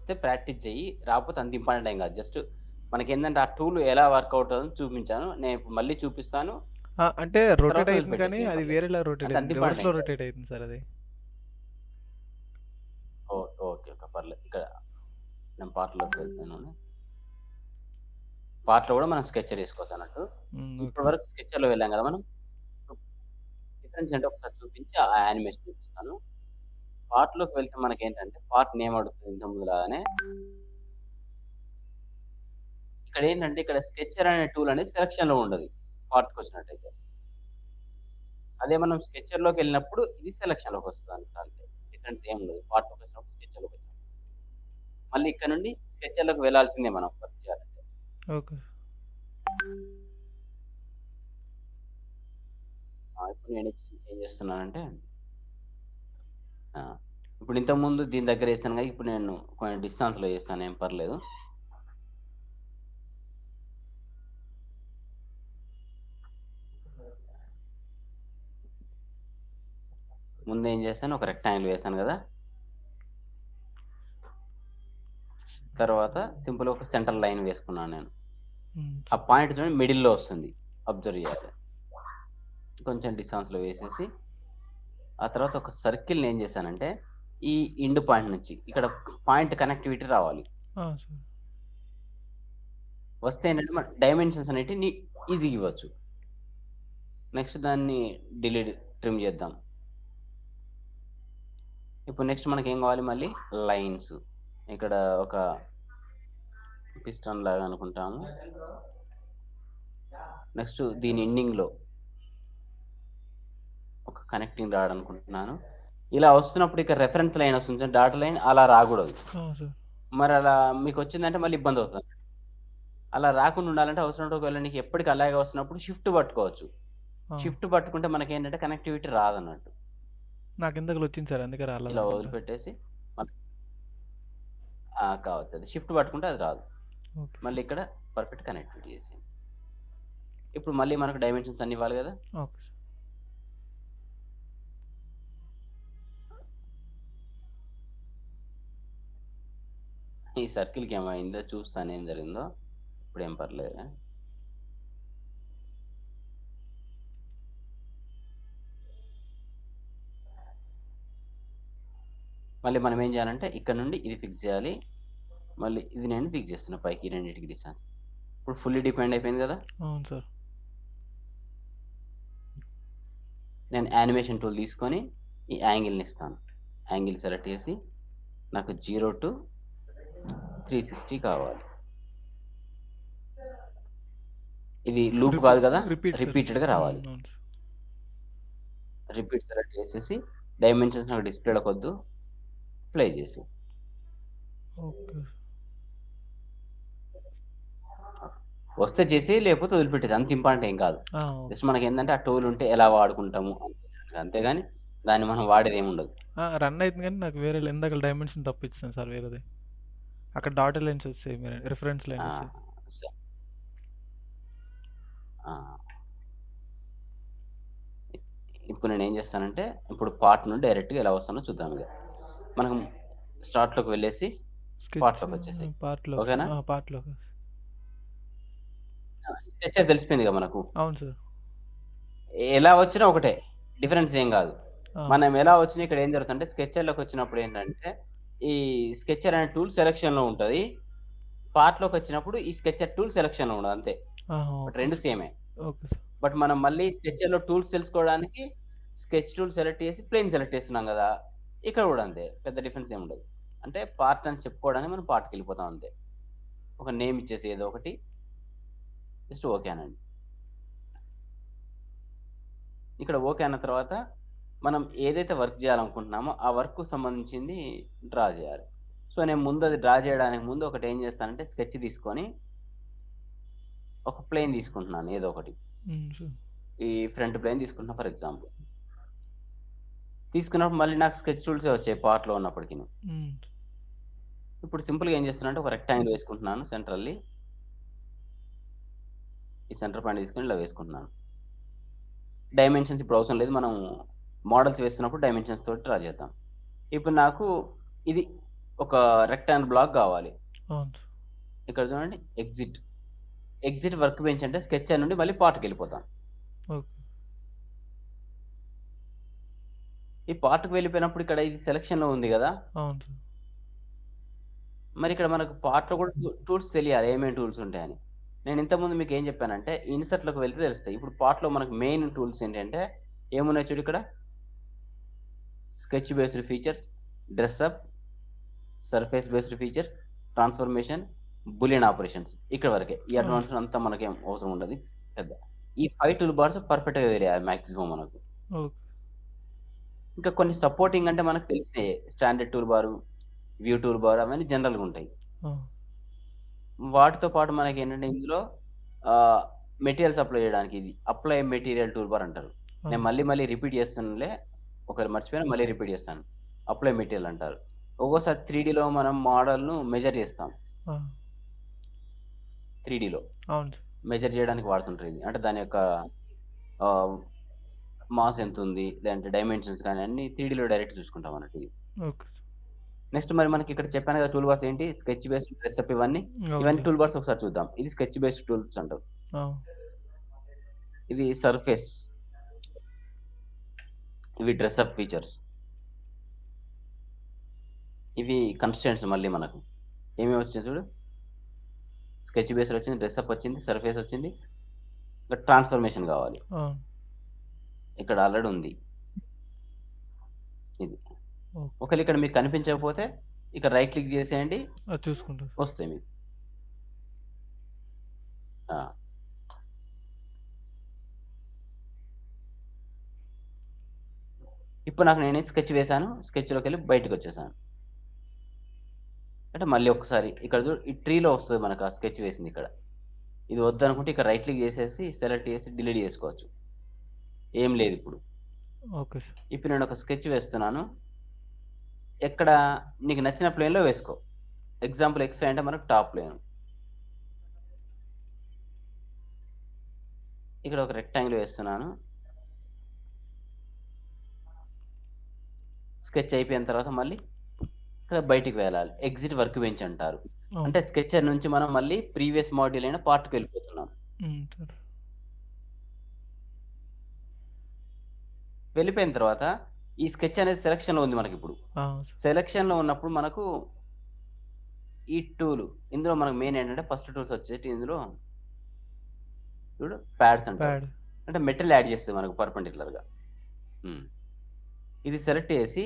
వస్తే ప్రాక్టీస్ చెయ్యి. రాకపోతే అంత ఇంపార్టెంట్ ఏం కాదు. జస్ట్ మనకేందంటే ఆ టూల్ ఎలా వర్కౌట్ అవుతుందో చూపించాను. నేను ఇప్పుడు మళ్ళీ చూపిస్తాను. అంటే రొటేట్ తర్వాత అవుతుంది కానీ వదిలిపెట్టేసేయి ఏం అది పర్లేదు. వేరేలా రొటేట్ అంటే అంత అవుతుంది, ఇంపార్టెంట్ రివర్స్లో ఏం కాదు. రొటేట్ అవుతుంది సార్ అది. ఓకే. పర్లేదు. ఇక్కడ నేను పార్ట్‌లోకి వెళ్తున్నాను. పార్ట్‌లో కూడా మనం స్కెచర్ ఏసుకోవచ్చన్నట్టు. ఇప్పటి ఓకే. వరకు స్కెచర్‌లో వెళ్ళాం కదా మనం. డిఫరెన్స్ ఏంటో ఒకసారి చూపించి ఆ యానిమేషన్ చూపిస్తాను. పార్ట్‌లోకి వెళ్తే మనకేంటంటే పార్ట్ నేమ్ అడుగుతుంది ఇంతకు ముందులాగానే. ఇక్కడేంటంటే ఇక్కడ స్కెచర్ అనే టూల్ అనేది సెలక్షన్‌లో ఉండదు. పార్ట్‌కొచ్చినట్టయితే. అదే మనం స్కెచర్‌లోకెళ్ళినప్పుడు ఇది సెలక్షన్‌లోకొస్తదన్నమాట అంతే. డిఫరెన్స్ ఏం ఉండదు. పార్ట్‌లోకొచ్చినప్పుడు, స్కెచర్‌లోకొచ్చినప్పుడు. మళ్ళీ ఇక్కడ నుండి స్కెచర్‌లోకి వెళ్ళాల్సిందే మనం వర్క్ చేయాలంటే. ఓకే. ఇప్పుడు నేను ఏం చేస్తున్నానంటే ఆ! ఇప్పుడు ఇంతకుముందు దీని దగ్గర ఏసాను కదా! ఇప్పుడు నేను కొంచెం డిస్టెన్స్‌లో ఏస్తాను ఏం పర్లేదు. ముందేం చేశాను ఒక రెక్టాంగిల్ వేసాను కదా! తర్వాత సింపుల్‌గా ఒక సెంటర్ లైన్ వేసుకున్నాను నేను. ఆ పాయింట్ చూడండి మిడిల్‌లో వస్తుంది. అబ్జర్వ్ చేయాలి. కొంచెం డిస్టెన్స్‌లో వేసేసి, ఆ తర్వాత ఒక సర్కిల్‌ని ఏం చేశానంటే, ఈ ఎండ్ పాయింట్ నుంచి ఇక్కడ పాయింట్ కనెక్టివిటీ రావాలి. సార్. వస్తే ఏంటంటే మన డైమెన్షన్స్ అనేటివి ఈజీగా ఇవ్వచ్చు. నెక్స్ట్ దాన్ని ట్రిమ్ చేద్దాం. ఇప్పుడు నెక్స్ట్ మనకేం కావాలి మళ్ళీ లైన్స్. ఇక్కడ ఒక పిస్టన్ లాగా అనుకుంటాము. నెక్స్ట్ దీని ఎండింగ్‌లో ఒక కనెక్టింగ్ రాడ్ అనుకుంటున్నాను. ఇలా వస్తున్నప్పుడు ఇక్కడ రిఫరెన్స్ లైన్ వస్తుంది చూడండి డాటెడ్ లైన్ అలా రాకూడదు. సార్. మరి అలా మీకొచ్చిందంటే మళ్ళీ ఇబ్బందవుతది. అలా రాకుండా ఉండాలంటే అవసరం ఒకవేళ నీకు ఎప్పటికి అలాగే వస్తున్నప్పుడు షిఫ్ట్ పట్టుకోవచ్చు. షిఫ్ట్ పట్టుకుంటే మనకేంటంటే కనెక్టివిటీ రాదన్నట్టు. నాకు ఇందాకలు వచ్చింది సార్, అందుకే ఇలా రాలేదనుకుంటా. వదిలిపెట్టేసి కావచ్చు అది షిఫ్ట్ పట్టుకుంటే అది రాదు. ఓకే. మళ్ళీ ఇక్కడ పర్ఫెక్ట్ కనెక్టివిటీ చేసేయండి. ఇప్పుడు మళ్ళీ మనకు డైమెన్షన్స్ అన్ని ఇవ్వాలి కదా! Okay sir. ఈ సర్కిల్‌కి ఏమైందో చూస్తాను ఏం జరిగిందో. ఇప్పుడేం పర్లేదులే. మళ్ళీ మనం ఏం చేయాలంటే ఇక్కడ నుండి ఇది ఫిక్స్ చేయాలి. మళ్ళీ ఇది నేను ఫిక్స్ చేస్తున్నా పైకి ఈ రెండిటికి డిస్టెన్స్. ఇప్పుడు ఫుల్లీ డిపెండ్ అయిపోయింది కదా! అవును సార్. నేను యానిమేషన్ టూల్ తీసుకొని ఈ యాంగిల్‌ని ఇస్తాను. యాంగిల్ సెలెక్ట్ చేసి నాకు 0-360 కావాలి. ఇది లూప్ కాదు కదా! Repeat sir. రిపీటెడ్‌గా రావాలి. అవును సార్. రిపీట్ సెలెక్ట్ చేసేసి డైమెన్షన్స్ నాకు డిస్‌ప్లేలోకొద్దు. ప్లే చేసి. ఓకే. వస్తే చేసేయి లేకపోతే వదిలిపెట్టేసేయి. అంత ఇంపార్టెంట్ ఏం కాదు. ఓకే. జస్ట్ మనకేందంటే ఆ టూల్ ఉంటే ఎలా వాడుకుంటాము అంతేగాని దాన్ని మనం వాడేదేముండదు. రన్ అవుతుంది కానీ నాకు వేరే ఇందాక డైమెన్షన్ తప్పించాను సార్ వేరేది. అక్కడ డాటెడ్ లైన్స్ వచ్చాయి, మీరు రిఫరెన్స్ ఆ! లైన్స్ వచ్చాయి. స ఆ! ఇప్పుడు నేనేం చేస్తానంటే ఇప్పుడు పార్ట్ నుండి డైరెక్ట్‌గా ఎలా వస్తానో చూద్దాం ఇగ. మనం స్టార్ట్‌లోకి వెళ్ళేసి స్కెచ్ పార్ట్‌లోకొచ్చేసేయి. పార్ట్లోకి. ఓకేనా? పార్ట్లోకి. స్ట్రక్చర్ తెలిసిపోయిందిగా మనకు. అవును సార్. ఎలా వచ్చినా ఒకటే. డిఫరెన్స్ ఏం గాదు. ఆ, మనం ఎలా వచ్చినా ఇక్కడ ఏం జరుగుతుందంటే స్కెచర్‌లోకొచ్చినప్పుడు ఏంటంటే, ఈ స్కెచర్ అనే టూల్ సెలక్షన్‌లో ఉంటది. పార్ట్‌లోకొచ్చినప్పుడు ఈ స్కెచర్ టూల్ సెలక్షన్‌లో ఉండదు అంతే. But okay. 2 సేమే. Okay sir. బట్ మనం మళ్ళీ స్కెచర్‌లో టూల్స్ తెలుసుకోవడానికి స్కెచ్ టూల్ సెలెక్ట్ చేసి ప్లేన్ సెలెక్ట్ చేస్తున్నాం గదా! ఇక్కడ గూడా అంతే. పెద్ద డిఫరెన్స్ ఏమి ఉండదు. అంటే పార్ట్ అని చెప్పుకోవడానికి మనం పార్ట్‌కెళ్ళిపోతాం అంతే. ఒక నేమ్ ఇచ్చేసి ఏదో ఒకటి జస్ట్ ఓకే అనండి. ఇక్కడ ఓకే అన్న తర్వాత మనం ఏదైతే వర్క్ జేయాలనుకుంటున్నామో, ఆ వర్క్‌కు సంబంధించింది డ్రా జేయాలి. సో, నేను ముందు అది డ్రా జేయడానికి ముందు ఒకటేం జేస్తానంటే స్కెచ్ తీసుకొని, ఒక ప్లేన్ తీసుకుంటున్నాను ఏదో ఒకటి. సార్. ఈ ఫ్రంట్ ప్లేన్ తీసుకుంటున్నా ఫర్ ఎగ్జాంపుల్. తీసుకున్నప్పుడు మళ్ళీ నాకు స్కెచ్ టూల్సే వచ్చాయి పార్ట్‌లో ఉన్నప్పటికిని. ఇప్పుడు సింపుల్‌గా ఏం చేస్తున్నానంటే ఒక రెక్టాంగిల్ వేసుకుంటున్నాను సెంట్రల్లీ. ఈ సెంటర్ పాయింట్ తీసుకొని ఇలా వేసుకుంటున్నాను. డైమెన్షన్స్ ఇప్పుడు అవసరం లేదు. మనం మోడల్స్ వేస్తున్నప్పుడు డైమెన్షన్స్ తోటి డ్రా చేద్దాం. ఇప్పుడు నాకు ఇది ఒక రెక్టాంగిల్ బ్లాక్ కావాలి. అవును సార్. ఇక్కడ చూడండి ఎగ్జిట్ వర్క్ బెంచ్ అంటే స్కెచ్ నుండి మళ్ళీ పార్ట్కి వెళ్ళిపోతాం. ఓకే. ఈ పార్ట్కి వెళ్ళిపోయినప్పుడు ఇక్కడ ఇది సెలక్షన్లో ఉంది కదా, అవును సార్. మరి ఇక్కడ మనకు పార్ట్‌లో కూడా టూల్స్ తెలియాలి. ఏమేం టూల్స్ ఉంటాయని. నేను ఇంతకుముందు మీకు ఏం చెప్పానంటే, ఇన్సర్ట్‌లోకి వెళ్తే తెలుస్తాయి. ఇప్పుడు పార్ట్‌లో మనకు మెయిన్ టూల్స్ ఏంటంటే, ఏమున్నాయి చూడు ఇక్కడ. Sketch based features, dress up, surface based features, transformation, Boolean operations ఇక్కడ వరకే. ఈ అవును. అడ్వాన్స్డ్ అంతా మనకేం అవసరం ఉండదు పెద్ద. ఈ 5 టూల్ బార్స్ పర్ఫెక్ట్‌గా తెలియాలి మాక్సిమం మనకు. ఓకే. ఇంకా కొన్ని సపోర్టింగ్ అంటే మనకు తెలిసినయే. స్టాండర్డ్ టూల్ బారు, వ్యూ టూల్ బార్ అవన్నీ జనరల్‌గా ఉంటాయి. ఆ! వాటితో పాటు మనకేంటంటే ఇందులో ఆహ్, మెటీరియల్స్ అప్లై చేయడానికి ఇది అప్లై మెటీరియల్ టూల్ బార్ అంటారు. నేను అవును. మళ్ళీ రిపీట్ చేస్తున్నానులే. ఒకవేళ మర్చిపోయినా మళ్ళీ రిపీట్ చేస్తాను. అప్లై మెటీరియల్ అంటారు. ఒక్కోసారి 3డీలో మనం మోడల్‌ను మెజర్ చేస్తాం. ఆ! 3డీలో అవును సార్. మెజర్ చేయడానికి వాడుతుంటారు ఇది. అంటే దాని యొక్క ఆహ్, మాస్ ఎంతుంది, లేదంటే డైమెన్షన్స్ కానీ అన్నీ 3డీలో డైరెక్ట్ చూసుకుంటాం అన్నట్టు ఇది. ఓకే. నెక్స్ట్ మరి మనకి ఇక్కడ చెప్పాను కదా టూల్ బార్స్ ఏంటి? స్కెచ్ బేస్డ్, డ్రెస్ అప్ ఇవన్నీ. అవును ఇవన్నీ సార్. టూల్ బార్స్ ఒకసారి చూద్దాం. ఇది స్కెచ్ బేస్డ్ టూల్స్ అంటారు. ఆ! ఇది సర్ఫేస్. ఇవి డ్రెస్ అప్ ఫీచర్స్. ఇవి కన్‌స్ట్రెయింట్స్ మళ్ళీ మనకు. ఏమేమి వచ్చాయి చూడు. స్కెచ్ బేస్డ్ వచ్చింది, డ్రెస్ అప్ వచ్చింది, సర్ఫేస్ వచ్చింది. ఇంకా ట్రాన్స్‌ఫర్మేషన్ కావాలి. ఆ! ఇక్కడ ఆల్రెడీ ఉంది. ఇది. ఓకే. ఒకవేళ ఇక్కడ మీకు కనిపించకపోతే ఇక్కడ రైట్ క్లిక్ చేసేయండి. అది చూసుకుంటా సార్. వస్తాయి మీకు. ఆ! ఇప్పుడు నాకు నేనే స్కెచ్ వేశాను. స్కెచ్‌లోకెళ్ళి బయటికొచ్చేసాను. అంటే మళ్ళీ ఒక్కసారి ఇక్కడ చూడు ఈ ట్రీలో వస్తది మనకు ఆ స్కెచ్ వేసింది ఇక్కడ. ఇది వద్దనుకుంటే ఇక్కడ రైట్ క్లిక్ చేసేసి సెలెక్ట్ చేసి డిలీట్ చేసుకోవచ్చు. ఏం లేదిప్పుడు. Okay sir. ఇప్పుడు నేను ఒక స్కెచ్ వేస్తున్నాను. ఎక్కడ నీకు నచ్చిన ప్లేన్‌లో వేసుకో. ఎగ్జాంపుల్ ఎక్స్ అంటే మనకు టాప్ ప్లేన్. ఇక్కడ ఒక రెక్టాంగిల్ వేస్తున్నాను. స్కెచ్ అయిపోయిన తర్వాత మళ్ళీ ఇక్కడ బయటికి వెళ్ళాలి. ఎగ్జిట్ వర్క్ బెంచ్ అంటారు. అవును. అంటే స్కెచర్ నుంచి మనం మళ్ళీ ప్రీవియస్ మాడ్యూల్ అయిన పార్ట్‌కి వెళ్ళిపోతున్నాం. సార్. వెళ్ళిపోయిన తర్వాత ఈ స్కెచ్ అనేది సెలక్షన్‌లో ఉంది మనకిప్పుడు. ఆ! సార్. సెలక్షన్‌లో ఉన్నప్పుడు మనకు ఈ టూల్ ఇందులో మనకు మెయిన్ ఏంటంటే ఫస్ట్ టూల్స్ వచ్చేటి ఇందులో చూడు ప్యాడ్స్ అంటారు. ప్యాడ్. అంటే మెటీరియల్ యాడ్ చేస్తది మనకు పర్పెండిక్యులర్‌గా. హ్మ్. ఇది సెలెక్ట్ చేసి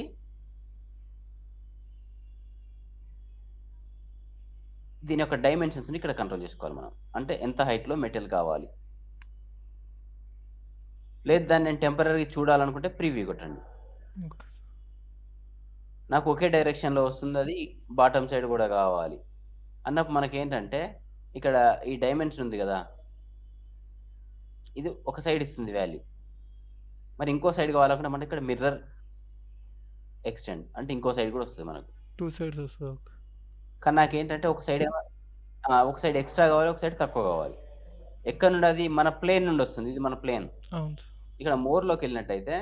దీని యొక్క డైమెన్షన్స్‌ని ఇక్కడ కంట్రోల్ చేసుకోవాలి మనం. అంటే ఎంత హైట్‌లో మెటీరియల్ కావాలి. లేదు దాన్ని నేను టెంపరరీగా చూడాలనుకుంటే ప్రివ్యూ కొట్టండి. ఓకే. నాకు ఒకే డైరెక్షన్‌లో వస్తుందది. బాటమ్ సైడ్ గూడా గావాలి. అన్నప్పుడు మనకేంటంటే, ఇక్కడ ఈ డైమెన్షన్ ఉంది గదా! ఇది ఒక సైడ్ ఇస్తుంది వాల్యూ. మరి ఇంకో సైడ్ కావాలనుకుంటే మనకి ఇక్కడ మిర్రర్ ఎక్స్టెండ్ అంటే ఇంకో సైడ్ గూడా వస్తది మనకు. 2 సైడ్స్ వస్తది. ఓకే. కానీ నాకేంటంటే ఒక సైడ్ ఏమో ఒక సైడ్ ఎక్స్‌ట్రా గావాలి. ఒక సైడ్ తక్కువ గావాలి. ఎక్కడి నుండి అది మన ప్లేన్ నుండి వస్తుంది. ఇది మన ప్లేన్. అవును సార్. ఇక్కడ మోర్‌లోకెళ్ళినట్టయితే